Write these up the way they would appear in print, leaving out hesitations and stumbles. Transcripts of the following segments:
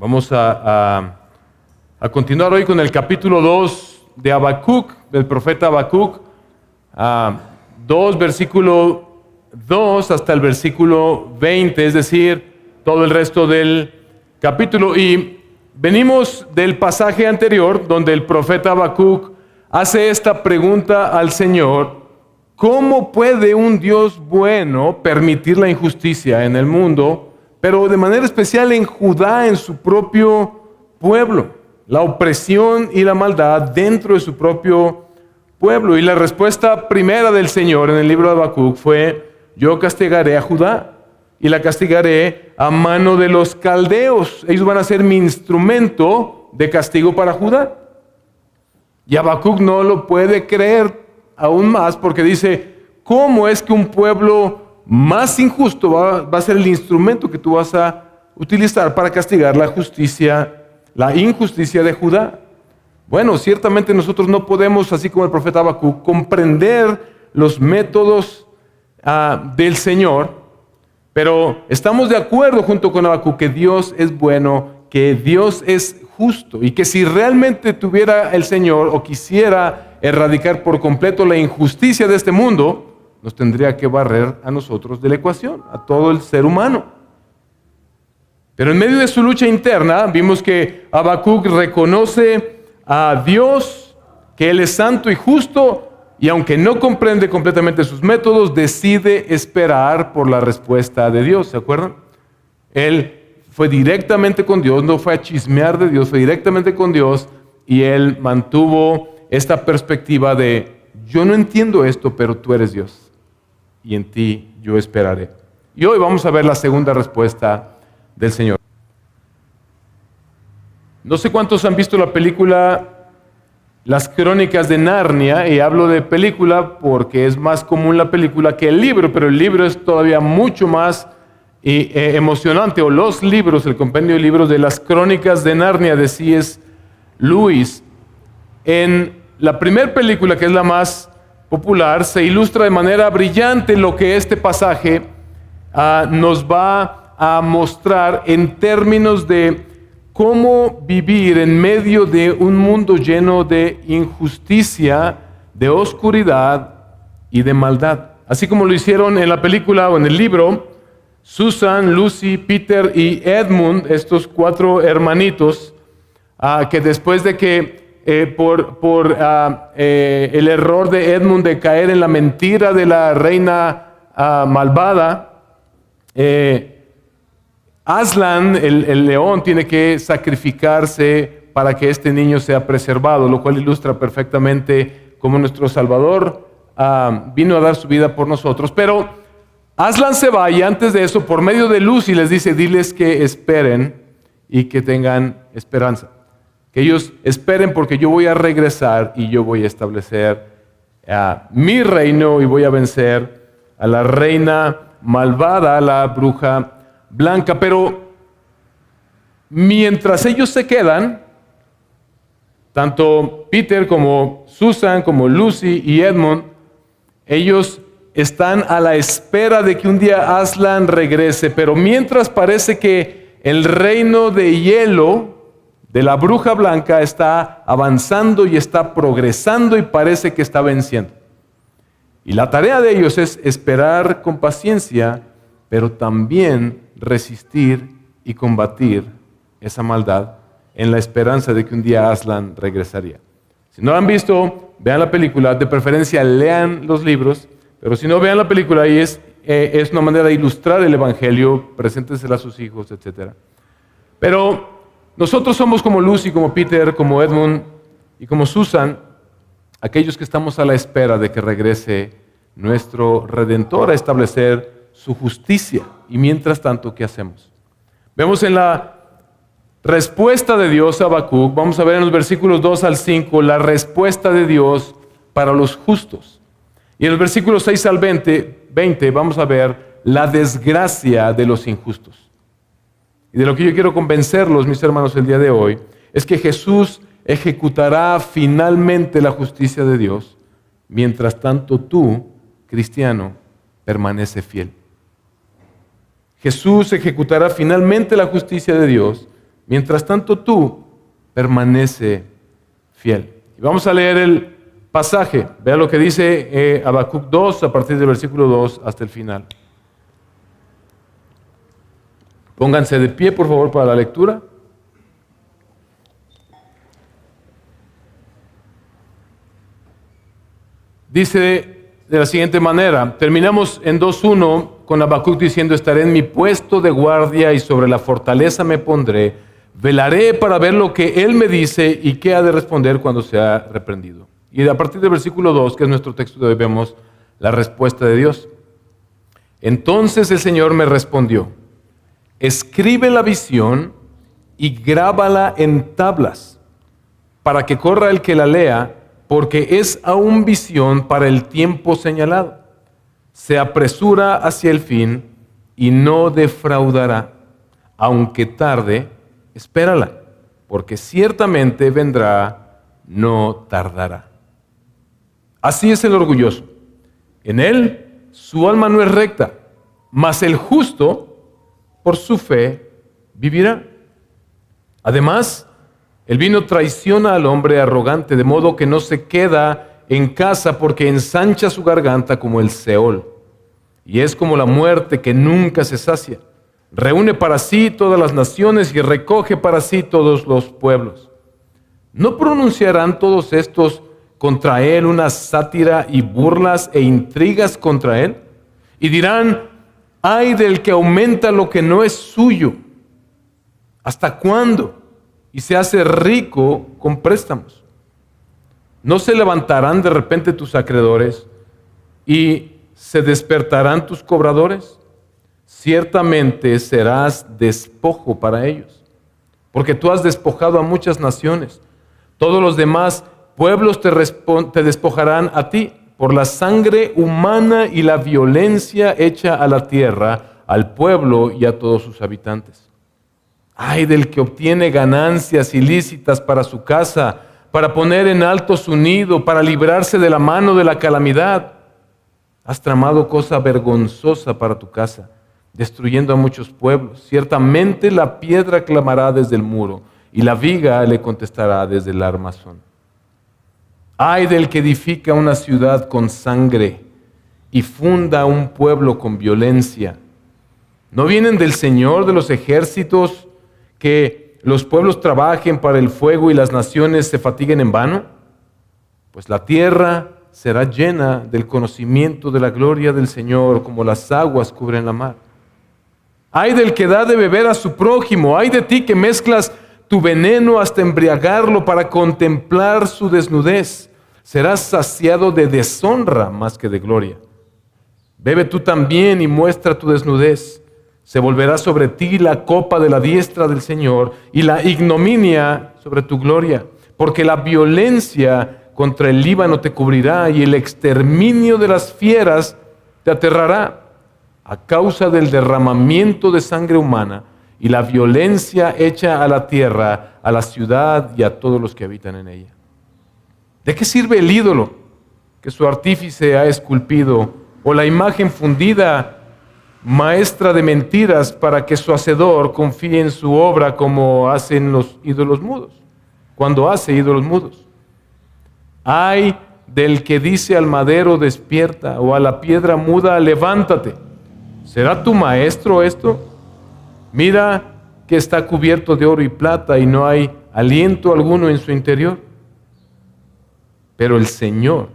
Vamos a continuar hoy con el capítulo 2 de Habacuc, del profeta Habacuc, 2, versículo 2 hasta el versículo 20, es decir, todo el resto del capítulo. Y venimos del pasaje anterior donde el profeta Habacuc hace esta pregunta al Señor: ¿cómo puede un Dios bueno permitir la injusticia en el mundo, pero de manera especial en Judá, en su propio pueblo? La opresión y la maldad dentro de su propio pueblo. Y la respuesta primera del Señor en el libro de Habacuc fue: yo castigaré a Judá y la castigaré a mano de los caldeos. Ellos van a ser mi instrumento de castigo para Judá. Y Habacuc no lo puede creer aún más, porque dice: ¿cómo es que un pueblo más injusto va a ser el instrumento que tú vas a utilizar para castigar la injusticia de Judá? Bueno, ciertamente nosotros no podemos, así como el profeta Habacuc, comprender los métodos del Señor, pero estamos de acuerdo junto con Habacuc que Dios es bueno, que Dios es justo, y que si realmente tuviera el Señor o quisiera erradicar por completo la injusticia de este mundo, nos tendría que barrer a nosotros de la ecuación, a todo el ser humano. Pero en medio de su lucha interna, vimos que Habacuc reconoce a Dios, que Él es santo y justo, y aunque no comprende completamente sus métodos, decide esperar por la respuesta de Dios. ¿Se acuerdan? Él fue directamente con Dios, no fue a chismear de Dios, fue directamente con Dios, y él mantuvo esta perspectiva de: yo no entiendo esto, pero tú eres Dios, y en ti yo esperaré. Y hoy vamos a ver la segunda respuesta del Señor. No sé cuántos han visto la película Las Crónicas de Narnia, y hablo de película porque es más común la película que el libro, pero el libro es todavía mucho más emocionante, o los libros, el compendio de libros de Las Crónicas de Narnia de C.S. Lewis. En la primera película, que es la más popular, se ilustra de manera brillante lo que este pasaje nos va a mostrar en términos de cómo vivir en medio de un mundo lleno de injusticia, de oscuridad y de maldad. Así como lo hicieron en la película o en el libro, Susan, Lucy, Peter y Edmund, estos 4 hermanitos, que después de que por el error de Edmund de caer en la mentira de la reina malvada, Aslan, el león, tiene que sacrificarse para que este niño sea preservado, lo cual ilustra perfectamente cómo nuestro Salvador vino a dar su vida por nosotros. Pero Aslan se va, y antes de eso, por medio de Lucy, les dice: diles que esperen y que tengan esperanza. Que ellos esperen, porque yo voy a regresar y yo voy a establecer mi reino, y voy a vencer a la reina malvada, a la bruja blanca. Pero mientras ellos se quedan, tanto Peter como Susan, como Lucy y Edmund, ellos están a la espera de que un día Aslan regrese. Pero mientras parece que el reino de hielo de la bruja blanca está avanzando y está progresando, y parece que está venciendo. Y la tarea de ellos es esperar con paciencia, pero también resistir y combatir esa maldad en la esperanza de que un día Aslan regresaría. Si no lo han visto, vean la película, de preferencia lean los libros, pero si no, vean la película, y es una manera de ilustrar el evangelio, preséntensela a sus hijos, etc. Pero nosotros somos como Lucy, como Peter, como Edmund y como Susan, aquellos que estamos a la espera de que regrese nuestro Redentor a establecer su justicia. Y mientras tanto, ¿qué hacemos? Vemos en la respuesta de Dios a Habacuc, vamos a ver en los versículos 2 al 5, la respuesta de Dios para los justos. Y en los versículos 6 al 20 vamos a ver la desgracia de los injustos. Y de lo que yo quiero convencerlos, mis hermanos, el día de hoy, es que Jesús ejecutará finalmente la justicia de Dios. Mientras tanto, tú, cristiano, permanece fiel. Jesús ejecutará finalmente la justicia de Dios. Mientras tanto tú permanece fiel. Y vamos a leer el pasaje. Vea lo que dice Habacuc 2 a partir del versículo 2 hasta el final. Pónganse de pie, por favor, para la lectura. Dice de la siguiente manera, terminamos en 2:1 con Habacuc diciendo: estaré en mi puesto de guardia y sobre la fortaleza me pondré, velaré para ver lo que él me dice y qué ha de responder cuando sea reprendido. Y a partir del versículo 2, que es nuestro texto de hoy, vemos la respuesta de Dios. Entonces el Señor me respondió: escribe la visión y grábala en tablas, para que corra el que la lea, porque es aún visión para el tiempo señalado. Se apresura hacia el fin y no defraudará. Aunque tarde, espérala, porque ciertamente vendrá, no tardará. Así es el orgulloso. En él su alma no es recta, mas el justo por su fe vivirá. Además, el vino traiciona al hombre arrogante, de modo que no se queda en casa porque ensancha su garganta como el Seol. Y es como la muerte que nunca se sacia. Reúne para sí todas las naciones y recoge para sí todos los pueblos. ¿No pronunciarán todos estos contra él una sátira y burlas e intrigas contra él? Y dirán: ay del que aumenta lo que no es suyo. ¿Hasta cuándo? Y se hace rico con préstamos. ¿No se levantarán de repente tus acreedores y se despertarán tus cobradores? Ciertamente serás despojo para ellos, porque tú has despojado a muchas naciones. Todos los demás pueblos te despojarán a ti por la sangre humana y la violencia hecha a la tierra, al pueblo y a todos sus habitantes. Ay del que obtiene ganancias ilícitas para su casa, para poner en alto su nido, para librarse de la mano de la calamidad. Has tramado cosa vergonzosa para tu casa, destruyendo a muchos pueblos. Ciertamente la piedra clamará desde el muro, y la viga le contestará desde el armazón. Ay del que edifica una ciudad con sangre y funda un pueblo con violencia. ¿No vienen del Señor de los ejércitos que los pueblos trabajen para el fuego y las naciones se fatiguen en vano? Pues la tierra será llena del conocimiento de la gloria del Señor, como las aguas cubren la mar. Ay del que da de beber a su prójimo, ay de ti que mezclas tu veneno hasta embriagarlo para contemplar su desnudez. Serás saciado de deshonra más que de gloria. Bebe tú también y muestra tu desnudez. Se volverá sobre ti la copa de la diestra del Señor y la ignominia sobre tu gloria, porque la violencia contra el Líbano te cubrirá y el exterminio de las fieras te aterrará a causa del derramamiento de sangre humana y la violencia hecha a la tierra, a la ciudad y a todos los que habitan en ella. ¿De qué sirve el ídolo que su artífice ha esculpido, o la imagen fundida, maestra de mentiras, para que su hacedor confíe en su obra como hacen los ídolos mudos, cuando hace ídolos mudos? Ay del que dice al madero: despierta, o a la piedra muda: levántate. ¿Será tu maestro esto? Mira que está cubierto de oro y plata y no hay aliento alguno en su interior. Pero el Señor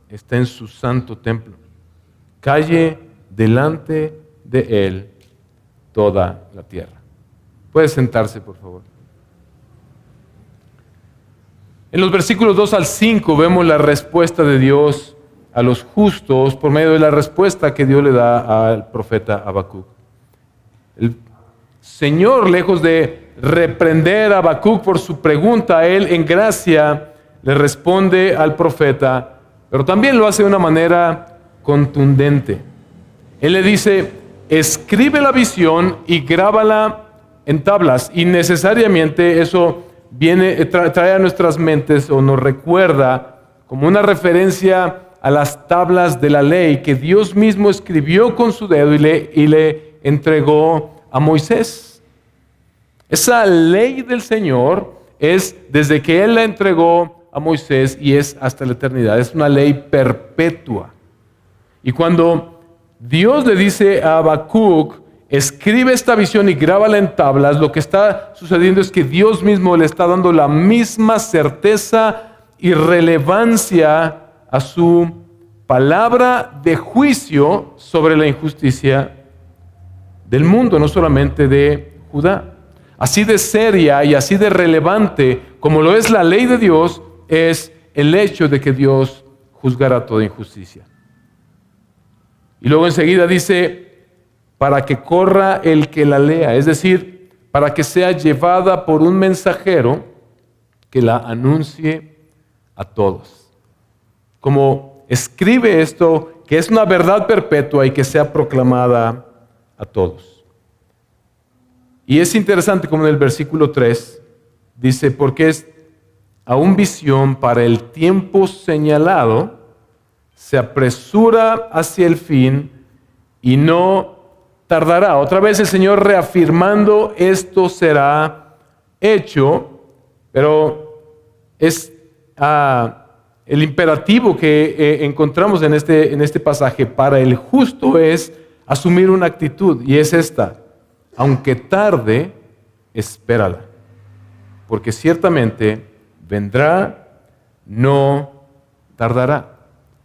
está en su santo templo. Calle delante de él toda la tierra. Puede sentarse, por favor. En los versículos 2 al 5 vemos la respuesta de Dios a los justos por medio de la respuesta que Dios le da al profeta Habacuc. El Señor, lejos de reprender a Habacuc por su pregunta, a él en gracia le responde al profeta, pero también lo hace de una manera contundente. Él le dice: escribe la visión y grábala en tablas. Y necesariamente eso trae a nuestras mentes o nos recuerda como una referencia a las tablas de la ley que Dios mismo escribió con su dedo y le entregó a Moisés. Esa ley del Señor es desde que Él la entregó a Moisés y es hasta la eternidad. Es una ley perpetua. Y cuando Dios le dice a Habacuc, escribe esta visión y grábala en tablas, lo que está sucediendo es que Dios mismo le está dando la misma certeza y relevancia a su palabra de juicio sobre la injusticia del mundo, no solamente de Judá. Así de seria y así de relevante como lo es la ley de Dios, es el hecho de que Dios juzgará toda injusticia. Y luego enseguida dice, para que corra el que la lea, es decir, para que sea llevada por un mensajero que la anuncie a todos. Como escribe esto, que es una verdad perpetua y que sea proclamada a todos. Y es interesante como en el versículo 3 dice, porque es aún visión para el tiempo señalado, se apresura hacia el fin y no tardará. Otra vez el Señor reafirmando esto será hecho, pero es el imperativo que encontramos en este pasaje para el justo es asumir una actitud y es esta. Aunque tarde, espérala, porque ciertamente vendrá, no tardará.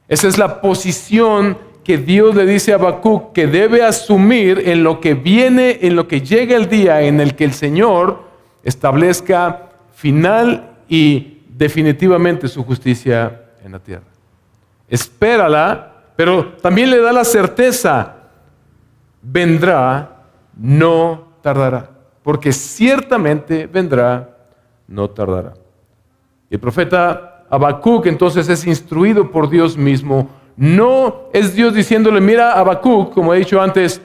Esa es la posición que Dios le dice a Habacuc que debe asumir en lo que viene, en lo que llega el día en el que el Señor establezca final y definitivamente su justicia en la tierra. Espérala, pero también le da la certeza, vendrá, no tardará, porque ciertamente vendrá, no tardará. El profeta Habacuc entonces es instruido por Dios mismo. No es Dios diciéndole, mira Habacuc, como he dicho antes,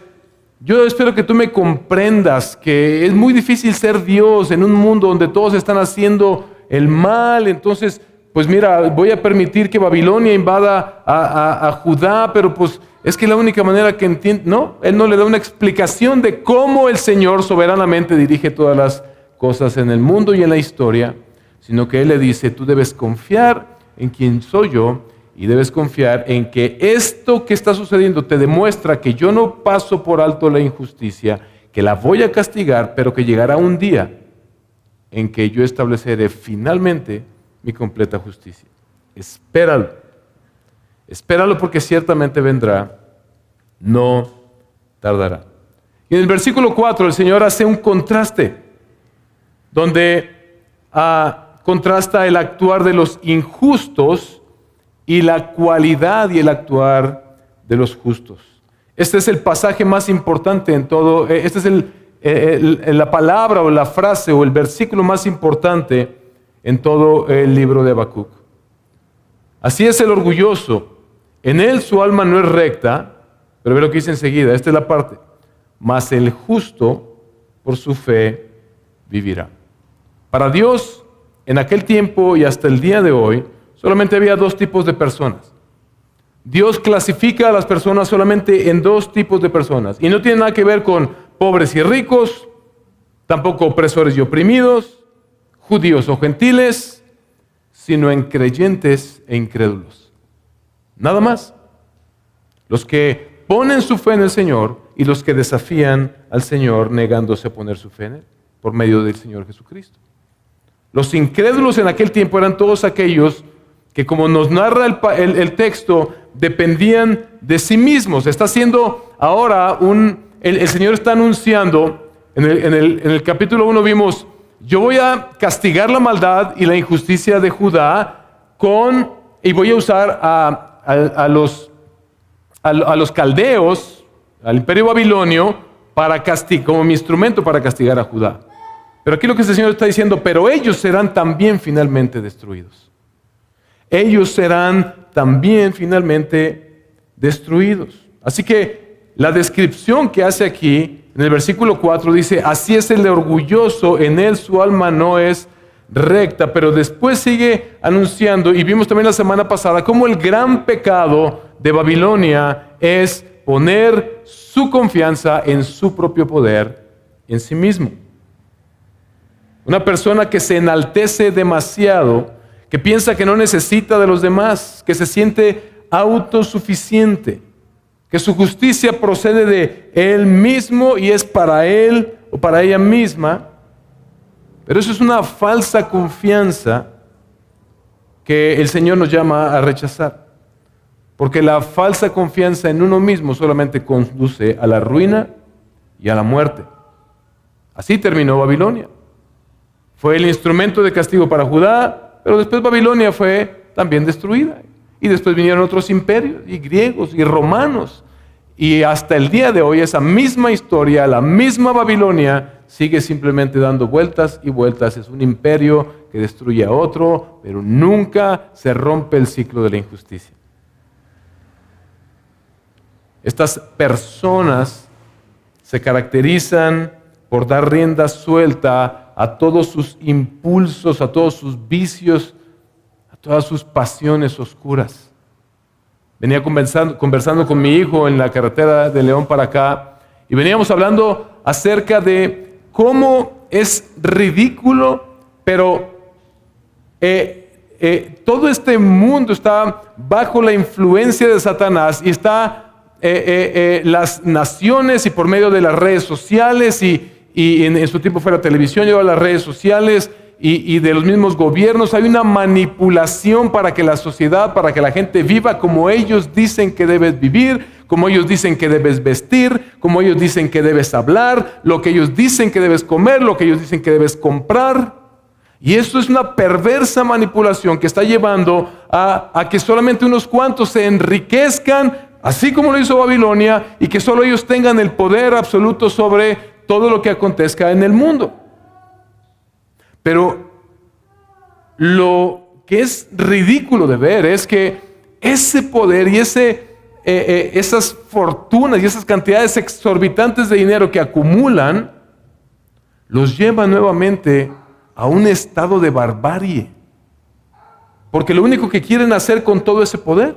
yo espero que tú me comprendas que es muy difícil ser Dios en un mundo donde todos están haciendo el mal, entonces pues mira, voy a permitir que Babilonia invada a Judá, pero pues es que la única manera que entiende, no, él no le da una explicación de cómo el Señor soberanamente dirige todas las cosas en el mundo y en la historia, sino que él le dice, tú debes confiar en quién soy yo y debes confiar en que esto que está sucediendo te demuestra que yo no paso por alto la injusticia, que la voy a castigar, pero que llegará un día en que yo estableceré finalmente mi completa justicia. Espéralo. Espéralo porque ciertamente vendrá, no tardará. Y en el versículo 4 el Señor hace un contraste, donde contrasta el actuar de los injustos y la cualidad y el actuar de los justos. Este es el pasaje más importante en todo, este es la palabra o la frase o el versículo más importante en todo el libro de Habacuc. Así es el orgulloso. En él su alma no es recta, pero ve lo que dice enseguida, esta es la parte. Mas el justo por su fe vivirá. Para Dios, en aquel tiempo y hasta el día de hoy, solamente había dos tipos de personas. Dios clasifica a las personas solamente en dos tipos de personas. Y no tiene nada que ver con pobres y ricos, tampoco opresores y oprimidos, judíos o gentiles, sino en creyentes e incrédulos. Nada más. Los que ponen su fe en el Señor y los que desafían al Señor negándose a poner su fe en Él por medio del Señor Jesucristo. Los incrédulos en aquel tiempo eran todos aquellos que, como nos narra el texto, dependían de sí mismos. Está haciendo ahora el Señor está anunciando, en el capítulo 1 vimos, yo voy a castigar la maldad y la injusticia de Judá y voy a usar a los caldeos, al imperio babilonio, como mi instrumento para castigar a Judá. Pero aquí lo que el Señor está diciendo, pero ellos serán también finalmente destruidos. Ellos serán también finalmente destruidos. Así que la descripción que hace aquí, en el versículo 4 dice, así es el orgulloso, en él su alma no es recta, pero después sigue anunciando, y vimos también la semana pasada, cómo el gran pecado de Babilonia es poner su confianza en su propio poder, en sí mismo. Una persona que se enaltece demasiado, que piensa que no necesita de los demás, que se siente autosuficiente, que su justicia procede de él mismo y es para él o para ella misma. Pero eso es una falsa confianza que el Señor nos llama a rechazar. Porque la falsa confianza en uno mismo solamente conduce a la ruina y a la muerte. Así terminó Babilonia. Fue el instrumento de castigo para Judá, pero después Babilonia fue también destruida. Y después vinieron otros imperios, y griegos, y romanos. Y hasta el día de hoy esa misma historia, la misma Babilonia, sigue simplemente dando vueltas y vueltas. Es un imperio que destruye a otro, pero nunca se rompe el ciclo de la injusticia. Estas personas se caracterizan por dar rienda suelta a todos sus impulsos, a todos sus vicios, a todas sus pasiones oscuras. Venía conversando con mi hijo en la carretera de León para acá y veníamos hablando acerca de cómo es ridículo, pero todo este mundo está bajo la influencia de Satanás y está las naciones y por medio de las redes sociales y en su tiempo fue la televisión, llegó a las redes sociales y de los mismos gobiernos, hay una manipulación para que la sociedad, para que la gente viva como ellos dicen que debes vivir, como ellos dicen que debes vestir, como ellos dicen que debes hablar, lo que ellos dicen que debes comer, lo que ellos dicen que debes comprar. Y eso es una perversa manipulación que está llevando a que solamente unos cuantos se enriquezcan, así como lo hizo Babilonia, y que solo ellos tengan el poder absoluto sobre todo lo que acontezca en el mundo. Pero lo que es ridículo de ver es que ese poder y esas fortunas y esas cantidades exorbitantes de dinero que acumulan los llevan nuevamente a un estado de barbarie. Porque lo único que quieren hacer con todo ese poder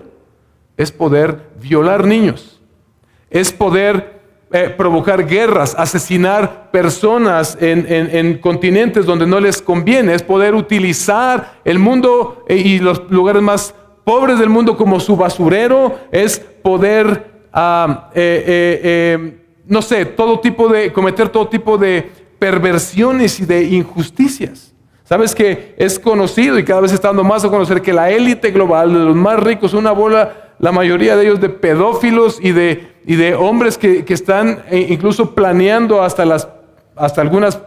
es poder violar niños, es poder provocar guerras, asesinar personas en continentes donde no les conviene, es poder utilizar el mundo y los lugares más pobres del mundo como su basurero, es poder, cometer todo tipo de perversiones y de injusticias. Sabes que es conocido y cada vez está dando más a conocer que la élite global de los más ricos, una bola, la mayoría de ellos de pedófilos y de hombres que están incluso planeando hasta algunas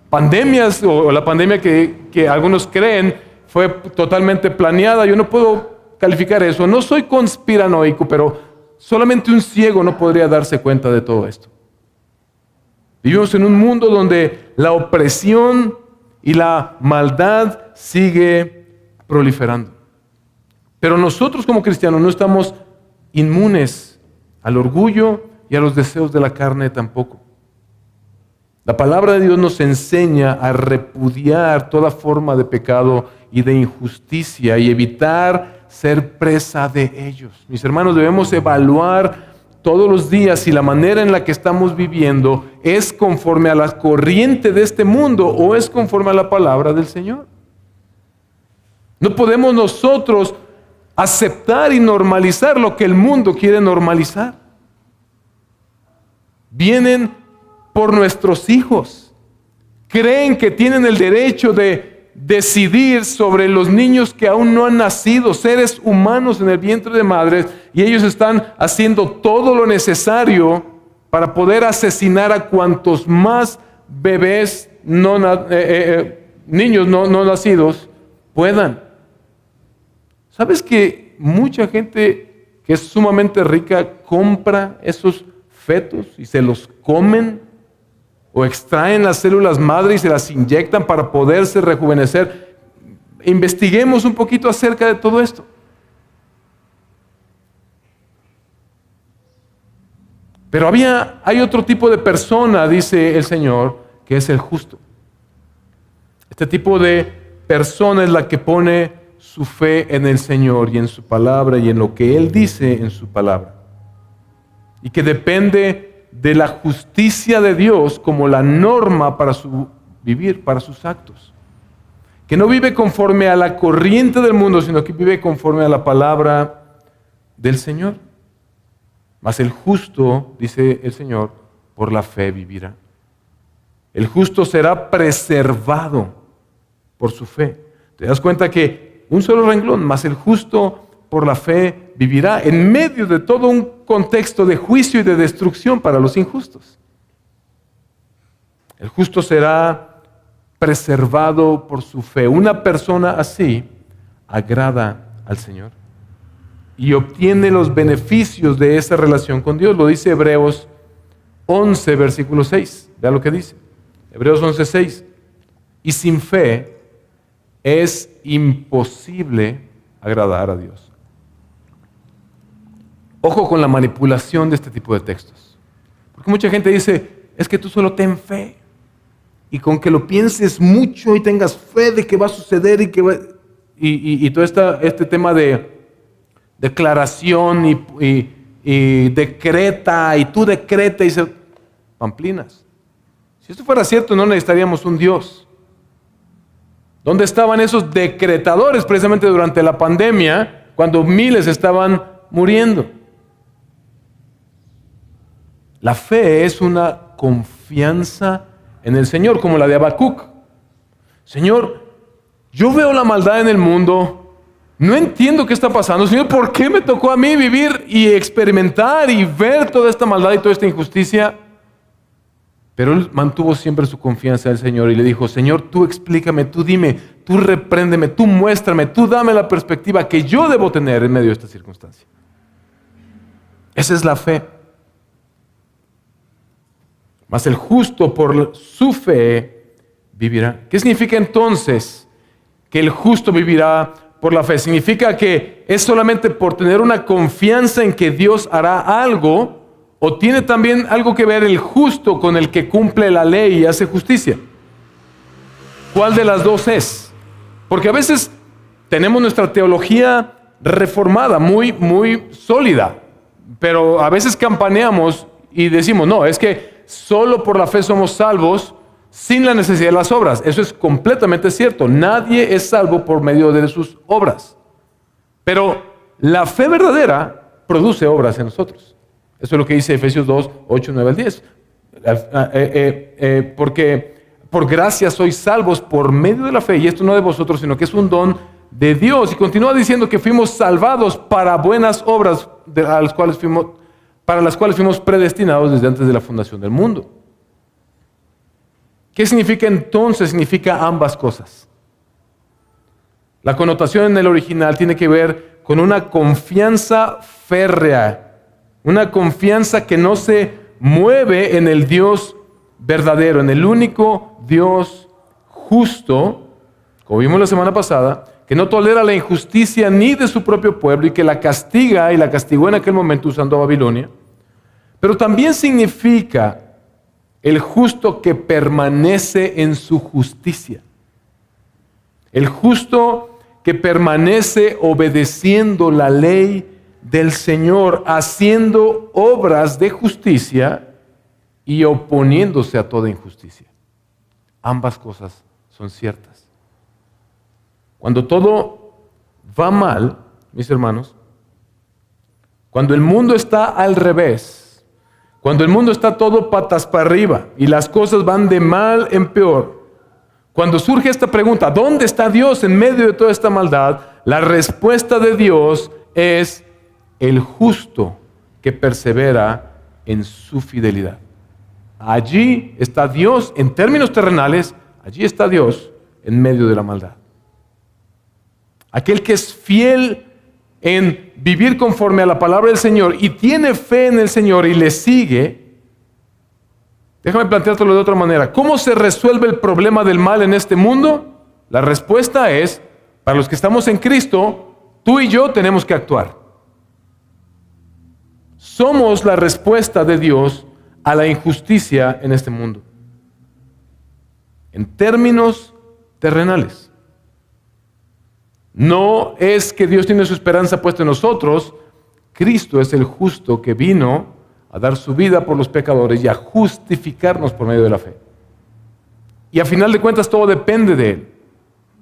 pandemias o la pandemia que algunos creen fue totalmente planeada. Yo no puedo calificar eso. No soy conspiranoico, pero solamente un ciego no podría darse cuenta de todo esto. Vivimos en un mundo donde la opresión y la maldad sigue proliferando. Pero nosotros como cristianos no estamos inmunes al orgullo y a los deseos de la carne tampoco. La palabra de Dios nos enseña a repudiar toda forma de pecado y de injusticia y evitar ser presa de ellos. Mis hermanos, debemos evaluar todos los días si la manera en la que estamos viviendo es conforme a la corriente de este mundo o es conforme a la palabra del Señor. No podemos nosotros aceptar y normalizar lo que el mundo quiere normalizar. Vienen por nuestros hijos. Creen que tienen el derecho de decidir sobre los niños que aún no han nacido, seres humanos en el vientre de madres, y ellos están haciendo todo lo necesario para poder asesinar a cuantos más bebés, niños no nacidos puedan. ¿Sabes que mucha gente que es sumamente rica compra esos fetos y se los comen? O extraen las células madre y se las inyectan para poderse rejuvenecer. Investiguemos un poquito acerca de todo esto. Pero hay otro tipo de persona, dice el Señor, que es el justo. Este tipo de persona es la que pone su fe en el Señor y en su palabra y en lo que Él dice en su palabra. Y que depende de la justicia de Dios como la norma para su vivir, para sus actos. Que no vive conforme a la corriente del mundo, sino que vive conforme a la palabra del Señor. Mas el justo, dice el Señor, por la fe vivirá. El justo será preservado por su fe. Te das cuenta que un solo renglón, mas el justo por la fe vivirá en medio de todo un contexto de juicio y de destrucción para los injustos. El justo será preservado por su fe. Una persona así agrada al Señor y obtiene los beneficios de esa relación con Dios. Lo dice Hebreos 11, versículo 6. Vea lo que dice. Hebreos 11, 6. Y sin fe es imposible agradar a Dios. Ojo con la manipulación de este tipo de textos. Porque mucha gente dice, es que tú solo ten fe. Y con que lo pienses mucho y tengas fe de que va a suceder y todo este tema de declaración y decreta y tú decreta y se pamplinas. Si esto fuera cierto, no necesitaríamos un Dios. ¿Dónde estaban esos decretadores precisamente durante la pandemia cuando miles estaban muriendo? La fe es una confianza en el Señor, como la de Habacuc. Señor, yo veo la maldad en el mundo, no entiendo qué está pasando. Señor, ¿por qué me tocó a mí vivir y experimentar y ver toda esta maldad y toda esta injusticia? Pero él mantuvo siempre su confianza en el Señor y le dijo, Señor, tú explícame, tú dime, tú repréndeme, tú muéstrame, tú dame la perspectiva que yo debo tener en medio de esta circunstancia. Esa es la fe. Mas el justo por su fe vivirá. ¿Qué significa entonces que el justo vivirá por la fe? Significa que es solamente por tener una confianza en que Dios hará algo, o tiene también algo que ver el justo con el que cumple la ley y hace justicia. ¿Cuál de las dos es? Porque a veces tenemos nuestra teología reformada, muy sólida, pero a veces campaneamos y decimos, no, es que solo por la fe somos salvos sin la necesidad de las obras. Eso es completamente cierto. Nadie es salvo por medio de sus obras. Pero la fe verdadera produce obras en nosotros. Eso es lo que dice Efesios 2, 8, 9 al 10. Porque por gracia sois salvos por medio de la fe, y esto no de vosotros, sino que es un don de Dios. Y continúa diciendo que fuimos salvados para buenas obras para las cuales fuimos predestinados desde antes de la fundación del mundo. ¿Qué significa entonces? Significa ambas cosas. La connotación en el original tiene que ver con una confianza férrea, una confianza que no se mueve en el Dios verdadero, en el único Dios justo, como vimos la semana pasada, que no tolera la injusticia ni de su propio pueblo y que la castiga y la castigó en aquel momento usando a Babilonia. Pero también significa el justo que permanece en su justicia. El justo que permanece obedeciendo la ley del Señor, haciendo obras de justicia y oponiéndose a toda injusticia. Ambas cosas son ciertas. Cuando todo va mal, mis hermanos, cuando el mundo está al revés, cuando el mundo está todo patas para arriba y las cosas van de mal en peor, cuando surge esta pregunta, ¿dónde está Dios en medio de toda esta maldad? La respuesta de Dios es el justo que persevera en su fidelidad. Allí está Dios, en términos terrenales, allí está Dios en medio de la maldad. Aquel que es fiel en vivir conforme a la palabra del Señor y tiene fe en el Señor y le sigue. Déjame planteártelo de otra manera. ¿Cómo se resuelve el problema del mal en este mundo? La respuesta es, para los que estamos en Cristo, tú y yo tenemos que actuar. Somos la respuesta de Dios a la injusticia en este mundo. En términos terrenales. No es que Dios tiene su esperanza puesta en nosotros. Cristo es el justo que vino a dar su vida por los pecadores y a justificarnos por medio de la fe. Y a final de cuentas todo depende de Él.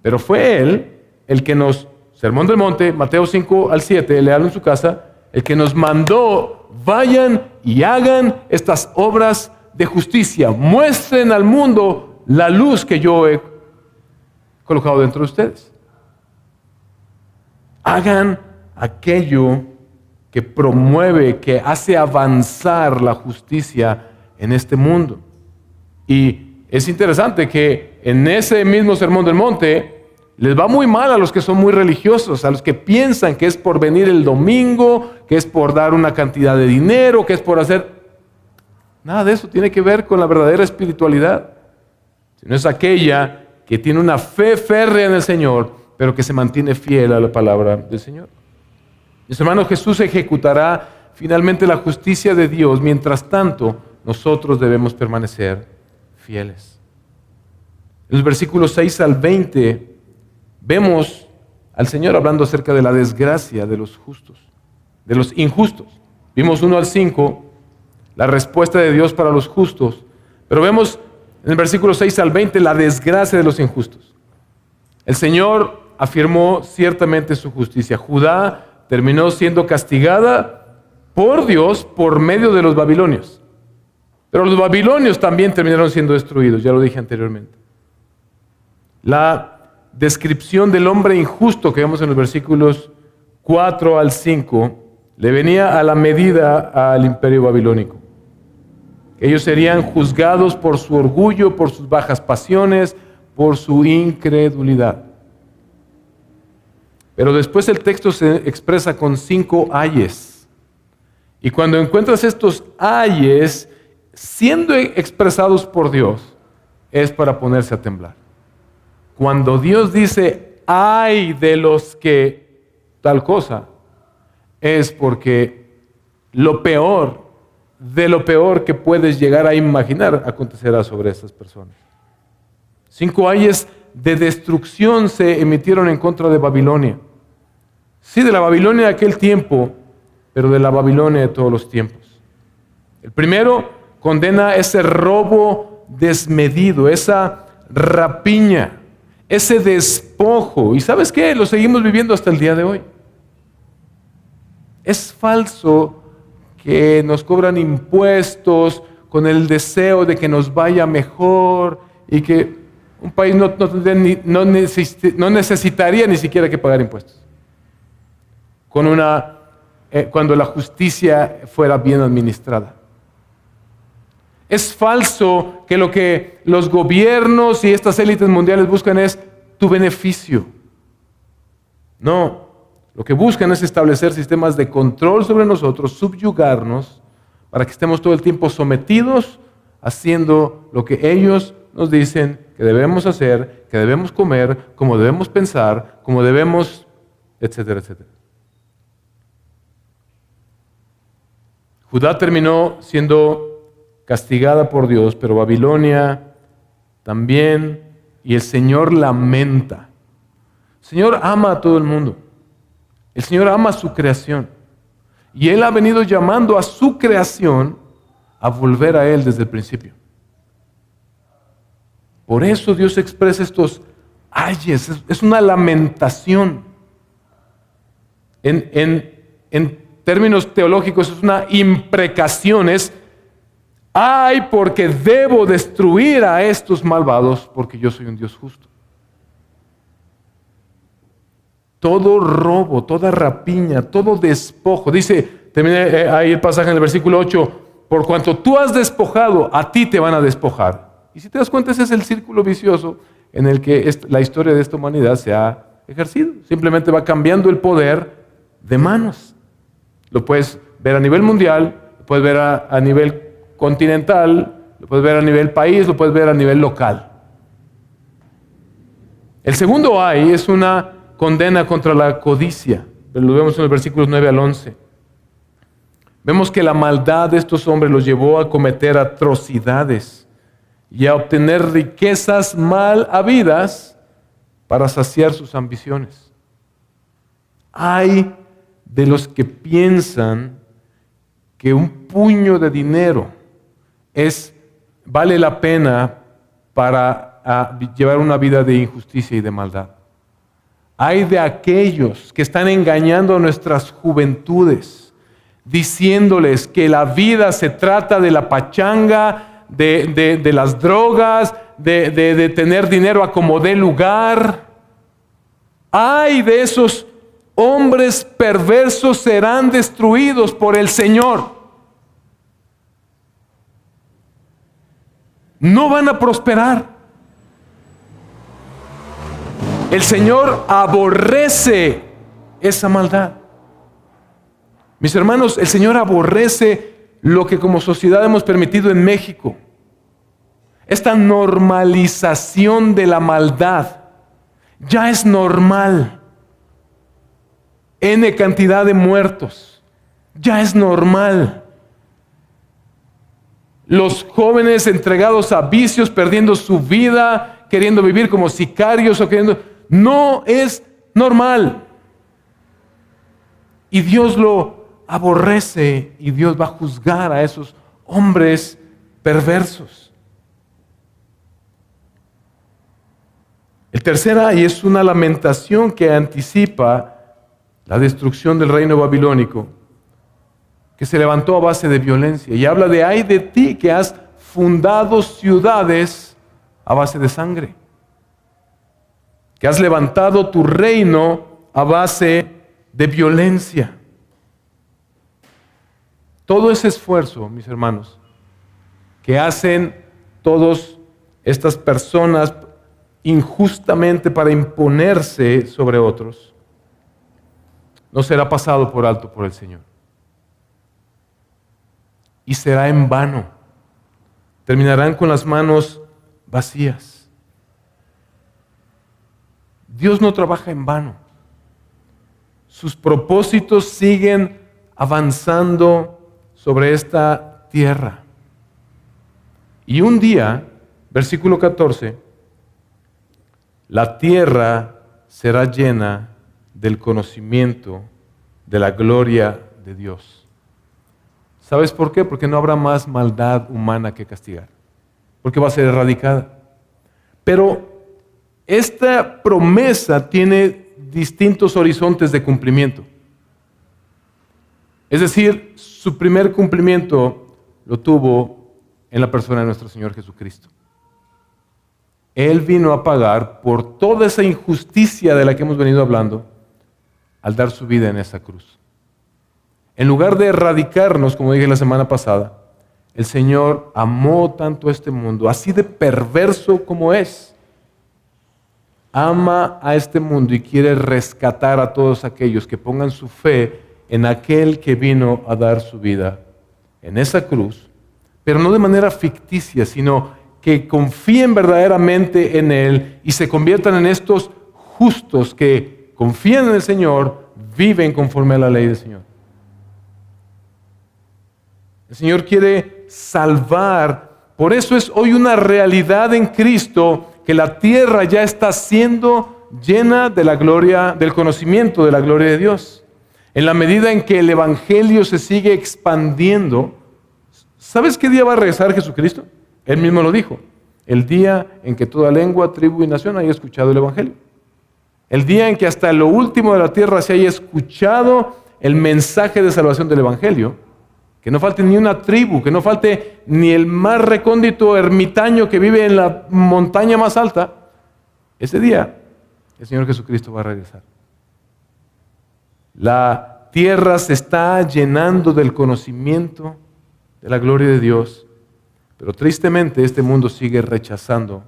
Pero fue Él el que nos, Sermón del Monte, Mateo 5 al 7, léalo en su casa, el que nos mandó, vayan y hagan estas obras de justicia. Muestren al mundo la luz que yo he colocado dentro de ustedes. Hagan aquello que promueve, que hace avanzar la justicia en este mundo. Y es interesante que en ese mismo Sermón del Monte les va muy mal a los que son muy religiosos, a los que piensan que es por venir el domingo, que es por dar una cantidad de dinero, que es por hacer... Nada de eso tiene que ver con la verdadera espiritualidad, sino es aquella que tiene una fe férrea en el Señor, pero que se mantiene fiel a la palabra del Señor. Mis hermanos, Jesús ejecutará finalmente la justicia de Dios. Mientras tanto, nosotros debemos permanecer fieles. En los versículos 6 al 20 vemos al Señor hablando acerca de la desgracia de los justos, de los injustos. Vimos 1 al 5, la respuesta de Dios para los justos, pero vemos en el versículo 6 al 20 la desgracia de los injustos. El Señor afirmó ciertamente su justicia. Judá terminó siendo castigada por Dios por medio de los babilonios. Pero los babilonios también terminaron siendo destruidos, ya lo dije anteriormente. La descripción del hombre injusto que vemos en los versículos 4 al 5 le venía a la medida al imperio babilónico. Ellos serían juzgados por su orgullo, por sus bajas pasiones, por su incredulidad. Pero después el texto se expresa con 5 ayes. Y cuando encuentras estos ayes siendo expresados por Dios, es para ponerse a temblar. Cuando Dios dice, ay de los que tal cosa, es porque lo peor, de lo peor que puedes llegar a imaginar, acontecerá sobre estas personas. 5 ayes de destrucción se emitieron en contra de Babilonia. Sí, de la Babilonia de aquel tiempo, pero de la Babilonia de todos los tiempos. El primero condena ese robo desmedido, esa rapiña, ese despojo. ¿Y sabes qué? Lo seguimos viviendo hasta el día de hoy. Es falso que nos cobran impuestos con el deseo de que nos vaya mejor y que un país no necesitaría ni siquiera que pagar impuestos. Cuando la justicia fuera bien administrada. Es falso que lo que los gobiernos y estas élites mundiales buscan es tu beneficio. No, lo que buscan es establecer sistemas de control sobre nosotros, subyugarnos, para que estemos todo el tiempo sometidos, haciendo lo que ellos nos dicen que debemos hacer, que debemos comer, cómo debemos pensar, cómo debemos, etcétera, etcétera. Judá terminó siendo castigada por Dios, pero Babilonia también, y el Señor lamenta. El Señor ama a todo el mundo. El Señor ama a su creación. Y Él ha venido llamando a su creación a volver a Él desde el principio. Por eso Dios expresa estos ayes, es una lamentación. En términos teológicos es una imprecación, es ay, porque debo destruir a estos malvados, porque yo soy un Dios justo. Todo robo, toda rapiña, todo despojo. Dice, termina ahí el pasaje en el versículo 8, por cuanto tú has despojado, a ti te van a despojar. Y si te das cuenta, ese es el círculo vicioso en el que la historia de esta humanidad se ha ejercido. Simplemente va cambiando el poder de manos. Lo puedes ver a nivel mundial, lo puedes ver a nivel continental, lo puedes ver a nivel país, lo puedes ver a nivel local. El segundo ay es una condena contra la codicia. Lo vemos en los versículos 9 al 11. Vemos que la maldad de estos hombres los llevó a cometer atrocidades y a obtener riquezas mal habidas para saciar sus ambiciones. Ay de los que piensan que un puño de dinero vale la pena para a llevar una vida de injusticia y de maldad. Hay de aquellos que están engañando a nuestras juventudes, diciéndoles que la vida se trata de la pachanga, de las drogas, de tener dinero a como dé lugar. Ay de esos hombres perversos, serán destruidos por el Señor. No van a prosperar. El Señor aborrece esa maldad. Mis hermanos, el Señor aborrece lo que como sociedad hemos permitido en México. Esta normalización de la maldad. Ya es normal. N cantidad de muertos. Ya es normal. Los jóvenes entregados a vicios, perdiendo su vida, queriendo vivir como sicarios o queriendo... No es normal. Y Dios lo aborrece y Dios va a juzgar a esos hombres perversos. El tercera, y es una lamentación que anticipa la destrucción del reino babilónico, que se levantó a base de violencia. Y habla de ay de ti que has fundado ciudades a base de sangre. Que has levantado tu reino a base de violencia. Todo ese esfuerzo, mis hermanos, que hacen todas estas personas injustamente para imponerse sobre otros, no será pasado por alto por el Señor. Y será en vano. Terminarán con las manos vacías. Dios no trabaja en vano. Sus propósitos siguen avanzando sobre esta tierra. Y un día, versículo 14, la tierra será llena del conocimiento de la gloria de Dios. ¿Sabes por qué? Porque no habrá más maldad humana que castigar. Porque va a ser erradicada. Pero esta promesa tiene distintos horizontes de cumplimiento. Es decir, su primer cumplimiento lo tuvo en la persona de nuestro Señor Jesucristo. Él vino a pagar por toda esa injusticia de la que hemos venido hablando al dar su vida en esa cruz. En lugar de erradicarnos, como dije la semana pasada, el Señor amó tanto a este mundo, así de perverso como es. Ama a este mundo y quiere rescatar a todos aquellos que pongan su fe en aquel que vino a dar su vida en esa cruz, pero no de manera ficticia, sino que confíen verdaderamente en Él y se conviertan en estos justos que confían en el Señor, viven conforme a la ley del Señor. El Señor quiere salvar, por eso es hoy una realidad en Cristo que la tierra ya está siendo llena de la gloria, del conocimiento de la gloria de Dios. En la medida en que el Evangelio se sigue expandiendo, ¿sabes qué día va a regresar Jesucristo? Él mismo lo dijo. El día en que toda lengua, tribu y nación haya escuchado el Evangelio. El día en que hasta lo último de la tierra se haya escuchado el mensaje de salvación del Evangelio. Que no falte ni una tribu, que no falte ni el más recóndito ermitaño que vive en la montaña más alta. Ese día el Señor Jesucristo va a regresar. La tierra se está llenando del conocimiento de la gloria de Dios, pero tristemente este mundo sigue rechazando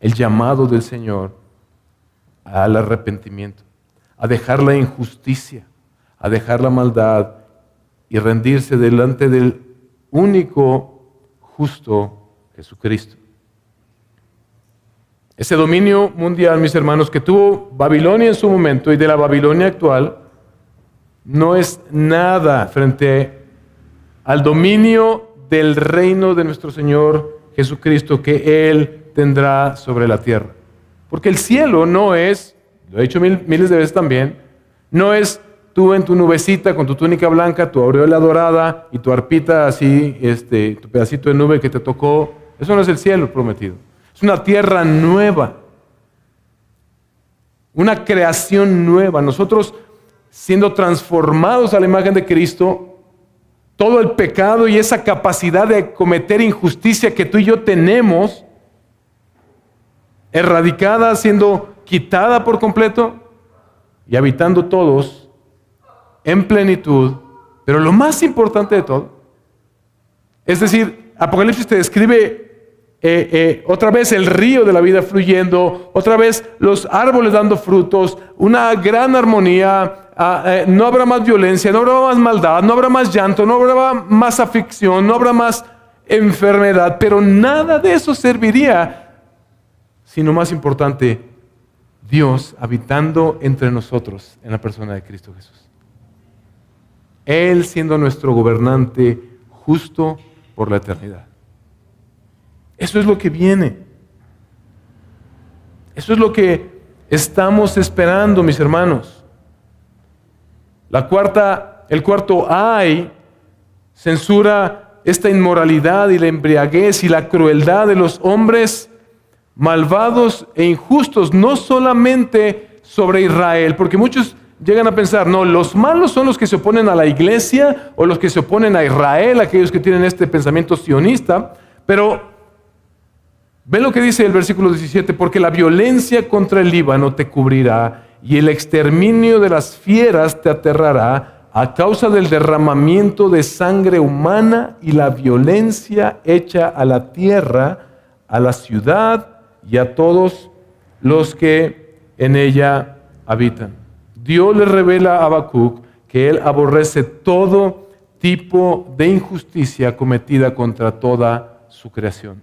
el llamado del Señor al arrepentimiento, a dejar la injusticia, a dejar la maldad y rendirse delante del único justo Jesucristo. Ese dominio mundial, mis hermanos, que tuvo Babilonia en su momento y de la Babilonia actual, no es nada frente al dominio del reino de nuestro Señor Jesucristo que Él tendrá sobre la tierra. Porque el cielo no es, lo he dicho miles de veces también, no es tú en tu nubecita con tu túnica blanca, tu aureola dorada y tu arpita así, tu pedacito de nube que te tocó. Eso no es el cielo prometido. Es una tierra nueva, una creación nueva. Nosotros, siendo transformados a la imagen de Cristo, todo el pecado y esa capacidad de cometer injusticia que tú y yo tenemos, erradicada, siendo quitada por completo y habitando todos en plenitud. Pero lo más importante de todo, es decir, Apocalipsis te describe otra vez el río de la vida fluyendo, otra vez los árboles dando frutos, una gran armonía, no habrá más violencia, no habrá más maldad, no habrá más llanto, no habrá más aflicción, no habrá más enfermedad, pero nada de eso serviría, sino más importante, Dios habitando entre nosotros en la persona de Cristo Jesús. Él siendo nuestro gobernante justo por la eternidad. Eso es lo que viene. Eso es lo que estamos esperando, mis hermanos. El cuarto ay censura esta inmoralidad y la embriaguez y la crueldad de los hombres malvados e injustos, no solamente sobre Israel, porque muchos llegan a pensar, no, los malos son los que se oponen a la iglesia o los que se oponen a Israel, aquellos que tienen este pensamiento sionista, pero ve lo que dice el versículo 17, porque la violencia contra el Líbano te cubrirá y el exterminio de las fieras te aterrará a causa del derramamiento de sangre humana y la violencia hecha a la tierra, a la ciudad y a todos los que en ella habitan. Dios le revela a Habacuc que él aborrece todo tipo de injusticia cometida contra toda su creación.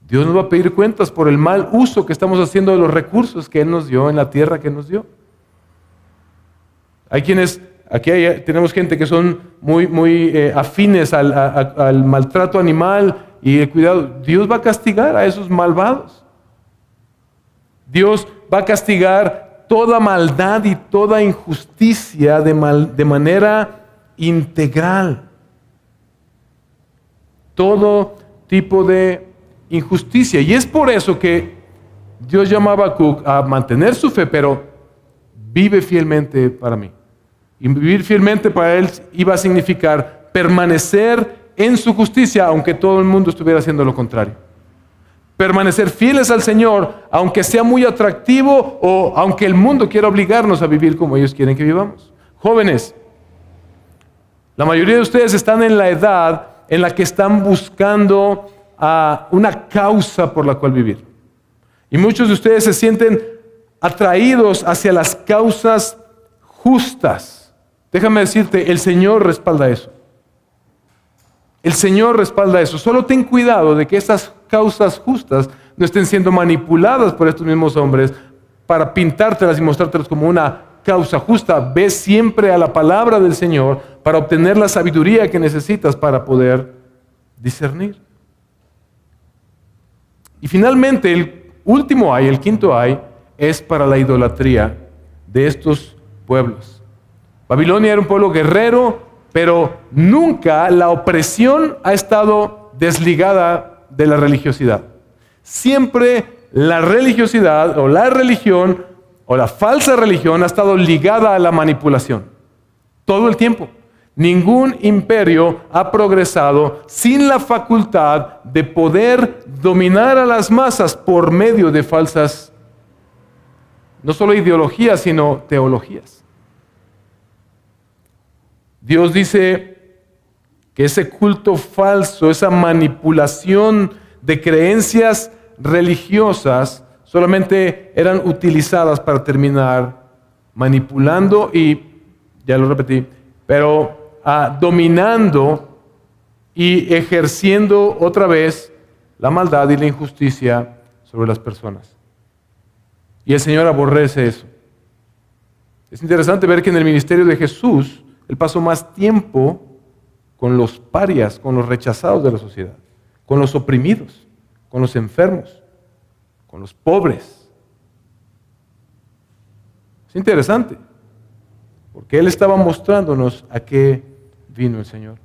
Dios nos va a pedir cuentas por el mal uso que estamos haciendo de los recursos que Él nos dio en la tierra que nos dio. Tenemos gente que son muy afines al maltrato animal y el cuidado. Dios va a castigar a esos malvados. Dios va a castigar toda maldad y toda injusticia de manera integral. Todo tipo de injusticia. Y es por eso que Dios llama a Habacuc a mantener su fe, pero vive fielmente para mí. Y vivir fielmente para él iba a significar permanecer en su justicia, aunque todo el mundo estuviera haciendo lo contrario. Permanecer fieles al Señor, aunque sea muy atractivo o aunque el mundo quiera obligarnos a vivir como ellos quieren que vivamos. Jóvenes, la mayoría de ustedes están en la edad en la que están buscando una causa por la cual vivir. Y muchos de ustedes se sienten atraídos hacia las causas justas. Déjame decirte, el Señor respalda eso. El Señor respalda eso. Solo ten cuidado de que estas causas justas no estén siendo manipuladas por estos mismos hombres para pintártelas y mostrártelas como una causa justa. Ve siempre a la palabra del Señor para obtener la sabiduría que necesitas para poder discernir. Y finalmente, el último ay, el quinto ay, es para la idolatría de estos pueblos. Babilonia era un pueblo guerrero, pero nunca la opresión ha estado desligada de la religiosidad. Siempre la religiosidad o la religión o la falsa religión ha estado ligada a la manipulación. Todo el tiempo. Ningún imperio ha progresado sin la facultad de poder dominar a las masas por medio de falsas, no solo ideologías, sino teologías. Dios dice que ese culto falso, esa manipulación de creencias religiosas, solamente eran utilizadas para terminar manipulando y, ya lo repetí, pero dominando y ejerciendo otra vez la maldad y la injusticia sobre las personas. Y el Señor aborrece eso. Es interesante ver que en el ministerio de Jesús, Él pasó más tiempo con los parias, con los rechazados de la sociedad, con los oprimidos, con los enfermos, con los pobres. Es interesante, porque Él estaba mostrándonos a qué vino el Señor.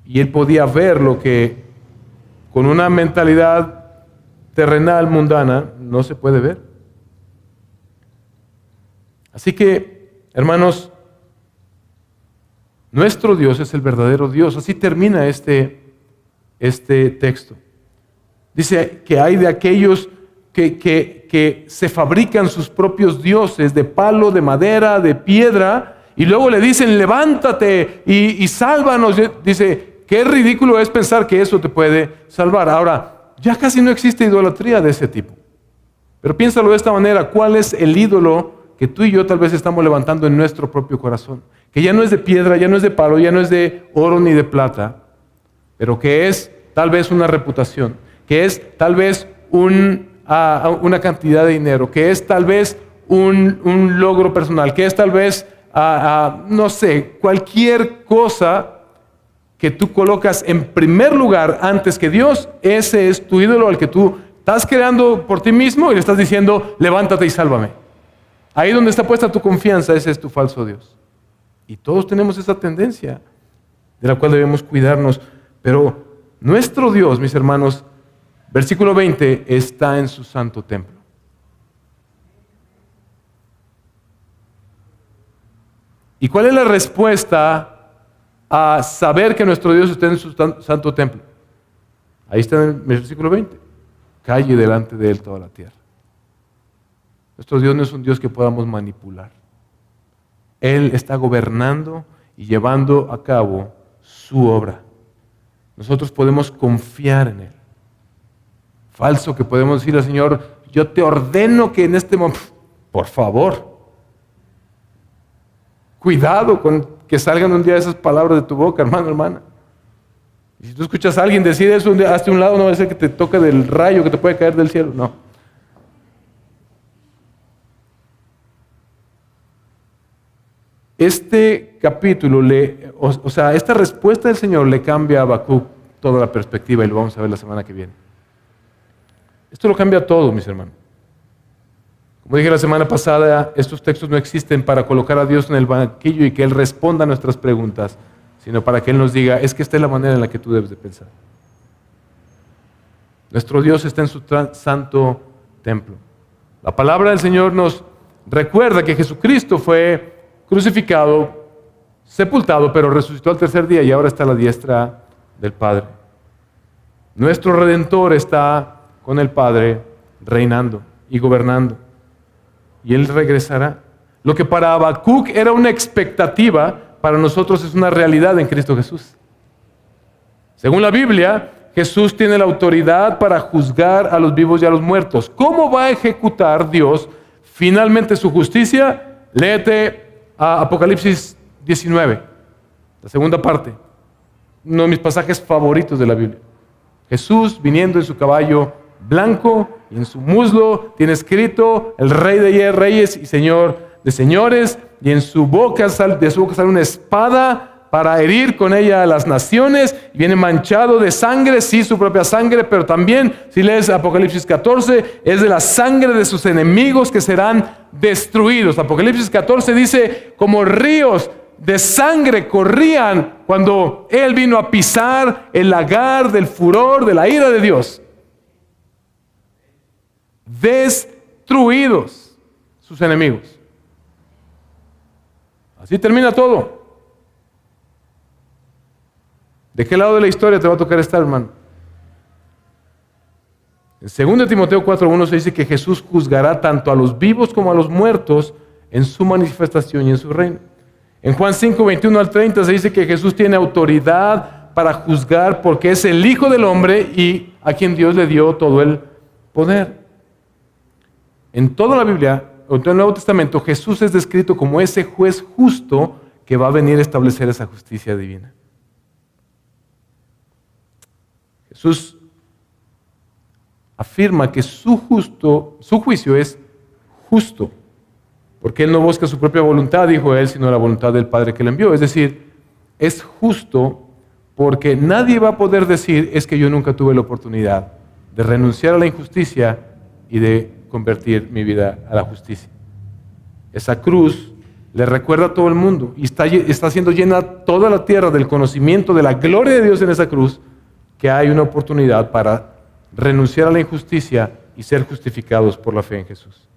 Y Él podía ver lo que con una mentalidad terrenal, mundana, no se puede ver. Así que, hermanos, nuestro Dios es el verdadero Dios. Así termina este texto. Dice que hay de aquellos que se fabrican sus propios dioses de palo, de madera, de piedra, y luego le dicen, levántate y sálvanos. Dice, qué ridículo es pensar que eso te puede salvar. Ahora, ya casi no existe idolatría de ese tipo. Pero piénsalo de esta manera, ¿cuál es el ídolo que tú y yo tal vez estamos levantando en nuestro propio corazón? Que ya no es de piedra, ya no es de palo, ya no es de oro ni de plata, pero que es tal vez una reputación, que es tal vez una cantidad de dinero, que es tal vez un logro personal, que es tal vez, no sé, cualquier cosa que tú colocas en primer lugar antes que Dios. Ese es tu ídolo al que tú estás creando por ti mismo y le estás diciendo, levántate y sálvame. Ahí donde está puesta tu confianza, ese es tu falso Dios. Y todos tenemos esa tendencia de la cual debemos cuidarnos. Pero nuestro Dios, mis hermanos, versículo 20, está en su santo templo. ¿Y cuál es la respuesta a saber que nuestro Dios está en su santo templo? Ahí está en el versículo 20. Calle delante de él toda la tierra. Nuestro Dios no es un Dios que podamos manipular. Él está gobernando y llevando a cabo su obra. Nosotros podemos confiar en Él. Falso que podemos decir al Señor, yo te ordeno que en este momento, por favor, cuidado con que salgan un día esas palabras de tu boca, hermano, hermana. Y si tú escuchas a alguien decir eso, hazte un lado, no va a ser que te toque del rayo que te puede caer del cielo, no. Este capítulo, esta respuesta del Señor le cambia a Habacuc toda la perspectiva y lo vamos a ver la semana que viene. Esto lo cambia todo, mis hermanos. Como dije la semana pasada, estos textos no existen para colocar a Dios en el banquillo y que Él responda a nuestras preguntas, sino para que Él nos diga, es que esta es la manera en la que tú debes de pensar. Nuestro Dios está en su santo templo. La palabra del Señor nos recuerda que Jesucristo fue crucificado, sepultado, pero resucitó al tercer día y ahora está a la diestra del Padre. Nuestro Redentor está con el Padre reinando y gobernando. Y Él regresará. Lo que para Habacuc era una expectativa, para nosotros es una realidad en Cristo Jesús. Según la Biblia, Jesús tiene la autoridad para juzgar a los vivos y a los muertos. ¿Cómo va a ejecutar Dios finalmente su justicia? Léete a Apocalipsis 19, la segunda parte. Uno de mis pasajes favoritos de la Biblia. Jesús viniendo en su caballo blanco y en su muslo tiene escrito el Rey de Reyes y Señor de señores, y en su boca sale una espada para herir con ella a las naciones, y viene manchado de sangre, sí, su propia sangre, pero también, si lees Apocalipsis 14, es de la sangre de sus enemigos que serán destruidos. Apocalipsis 14 dice, como ríos de sangre corrían cuando Él vino a pisar el lagar del furor, de la ira de Dios. Destruidos sus enemigos. Así termina todo. ¿De qué lado de la historia te va a tocar estar, hermano? En 2 Timoteo 4:1 se dice que Jesús juzgará tanto a los vivos como a los muertos en su manifestación y en su reino. En Juan 5:21 al 30 se dice que Jesús tiene autoridad para juzgar porque es el Hijo del Hombre y a quien Dios le dio todo el poder. En toda la Biblia, en todo el Nuevo Testamento, Jesús es descrito como ese juez justo que va a venir a establecer esa justicia divina. Jesús afirma que su juicio es justo, porque Él no busca su propia voluntad, dijo Él, sino la voluntad del Padre que le envió. Es decir, es justo porque nadie va a poder decir, es que yo nunca tuve la oportunidad de renunciar a la injusticia y de convertir mi vida a la justicia. Esa cruz le recuerda a todo el mundo y está siendo llena toda la tierra del conocimiento de la gloria de Dios en esa cruz, que hay una oportunidad para renunciar a la injusticia y ser justificados por la fe en Jesús.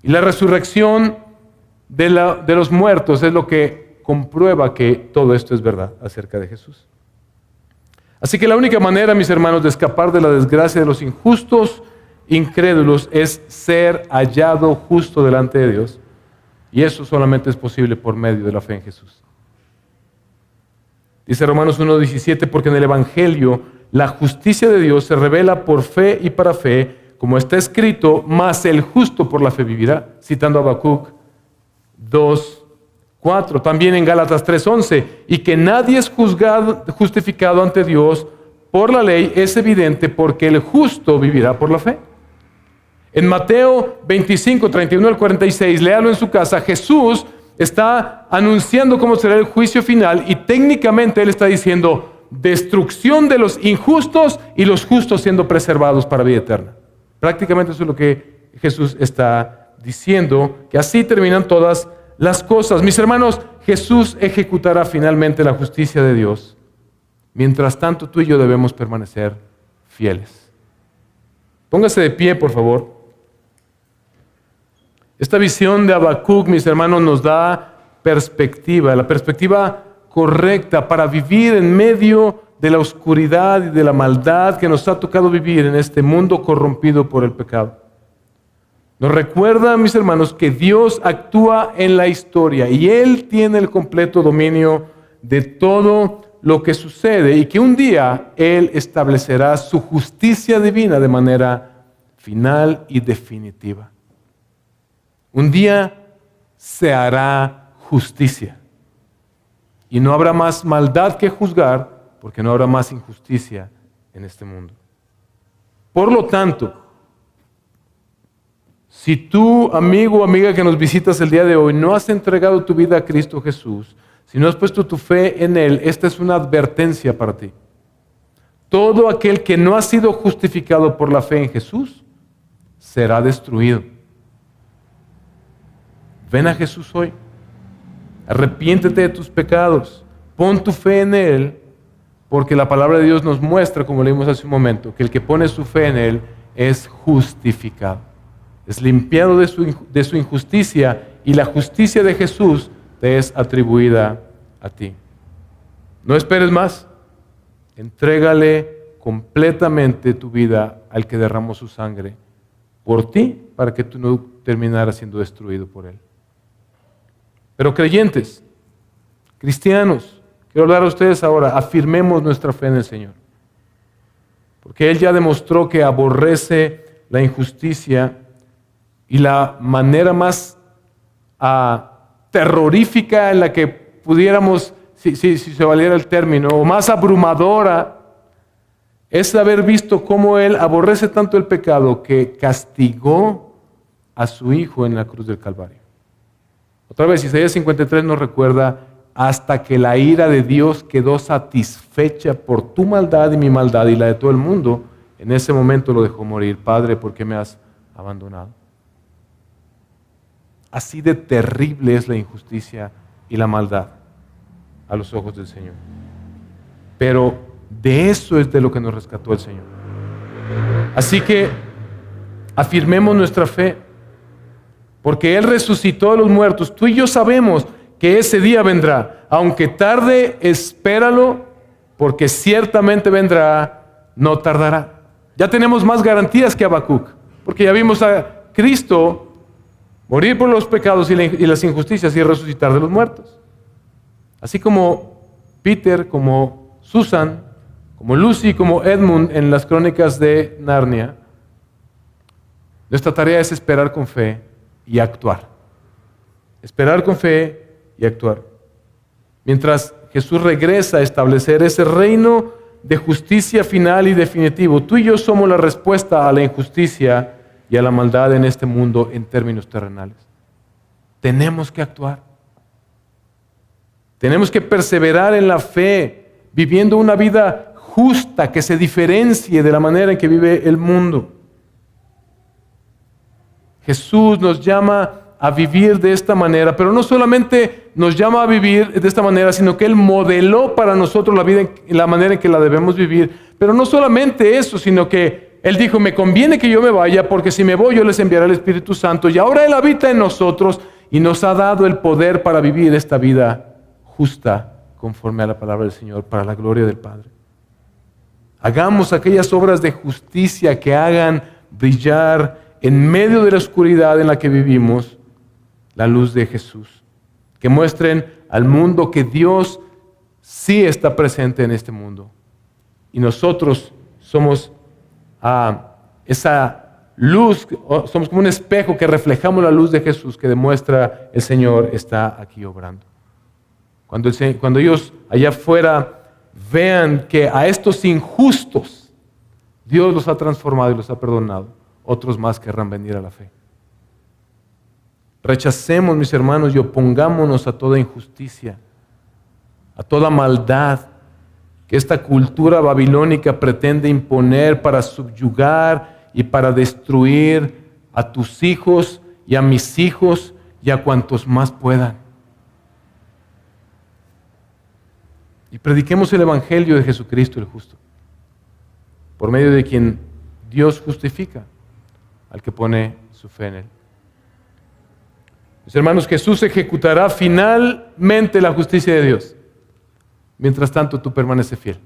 Y la resurrección de los muertos es lo que comprueba que todo esto es verdad acerca de Jesús. Así que la única manera, mis hermanos, de escapar de la desgracia de los injustos, incrédulos, es ser hallado justo delante de Dios. Y eso solamente es posible por medio de la fe en Jesús. Dice Romanos 1:17, porque en el Evangelio la justicia de Dios se revela por fe y para fe, como está escrito, mas el justo por la fe vivirá, citando a Habacuc 2:4. También en Gálatas 3:11, y que nadie es justificado ante Dios por la ley es evidente, porque el justo vivirá por la fe. En Mateo 25:31 al 46, léalo en su casa, Jesús está anunciando cómo será el juicio final y técnicamente Él está diciendo destrucción de los injustos y los justos siendo preservados para vida eterna. Prácticamente eso es lo que Jesús está diciendo, que así terminan todas las cosas. Mis hermanos, Jesús ejecutará finalmente la justicia de Dios. Mientras tanto, tú y yo debemos permanecer fieles. Póngase de pie, por favor. Esta visión de Habacuc, mis hermanos, nos da perspectiva, la perspectiva correcta para vivir en medio de la oscuridad y de la maldad que nos ha tocado vivir en este mundo corrompido por el pecado. Nos recuerda, mis hermanos, que Dios actúa en la historia y Él tiene el completo dominio de todo lo que sucede y que un día Él establecerá su justicia divina de manera final y definitiva. Un día se hará justicia y no habrá más maldad que juzgar porque no habrá más injusticia en este mundo. Por lo tanto, si tú, amigo o amiga que nos visitas el día de hoy, no has entregado tu vida a Cristo Jesús, si no has puesto tu fe en Él, esta es una advertencia para ti. Todo aquel que no ha sido justificado por la fe en Jesús será destruido. Ven a Jesús hoy, arrepiéntete de tus pecados, pon tu fe en Él, porque la palabra de Dios nos muestra, como leímos hace un momento, que el que pone su fe en Él es justificado, es limpiado de su injusticia y la justicia de Jesús te es atribuida a ti. No esperes más, entrégale completamente tu vida al que derramó su sangre por ti, para que tú no terminaras siendo destruido por Él. Pero creyentes, cristianos, quiero hablar a ustedes ahora, afirmemos nuestra fe en el Señor. Porque Él ya demostró que aborrece la injusticia y la manera más terrorífica en la que pudiéramos, si se valiera el término, o más abrumadora, es haber visto cómo Él aborrece tanto el pecado que castigó a su Hijo en la cruz del Calvario. Otra vez, Isaías 53 nos recuerda, hasta que la ira de Dios quedó satisfecha por tu maldad y mi maldad y la de todo el mundo, en ese momento lo dejó morir. Padre, ¿por qué me has abandonado? Así de terrible es la injusticia y la maldad a los ojos del Señor. Pero de eso es de lo que nos rescató el Señor. Así que afirmemos nuestra fe, porque Él resucitó a los muertos. Tú y yo sabemos que ese día vendrá. Aunque tarde, espéralo, porque ciertamente vendrá, no tardará. Ya tenemos más garantías que Habacuc, porque ya vimos a Cristo morir por los pecados y las injusticias y resucitar de los muertos. Así como Peter, como Susan, como Lucy, como Edmund en las crónicas de Narnia, nuestra tarea es esperar con fe y actuar. Esperar con fe y actuar. Mientras Jesús regresa a establecer ese reino de justicia final y definitivo, tú y yo somos la respuesta a la injusticia y a la maldad en este mundo en términos terrenales. Tenemos que actuar. Tenemos que perseverar en la fe, viviendo una vida justa que se diferencie de la manera en que vive el mundo. Jesús nos llama a vivir de esta manera, pero no solamente nos llama a vivir de esta manera, sino que Él modeló para nosotros la vida, la manera en que la debemos vivir, Pero no solamente eso, sino que Él dijo, me conviene que yo me vaya, porque si me voy yo les enviaré el Espíritu Santo. Y ahora Él habita en nosotros y nos ha dado el poder para vivir esta vida justa, conforme a la palabra del Señor, para la gloria del Padre. Hagamos aquellas obras de justicia que hagan brillar en medio de la oscuridad en la que vivimos la luz de Jesús. Que muestren al mundo que Dios sí está presente en este mundo. Y nosotros somos esa luz, somos como un espejo que reflejamos la luz de Jesús que demuestra el Señor está aquí obrando. Cuando ellos allá afuera vean que a estos injustos Dios los ha transformado y los ha perdonado, otros más querrán venir a la fe. Rechacemos, mis hermanos, y opongámonos a toda injusticia, a toda maldad que esta cultura babilónica pretende imponer para subyugar y para destruir a tus hijos y a mis hijos y a cuantos más puedan. Y prediquemos el Evangelio de Jesucristo el justo, por medio de quien Dios justifica al que pone su fe en Él. Mis hermanos, Jesús ejecutará finalmente la justicia de Dios. Mientras tanto, tú permaneces fiel.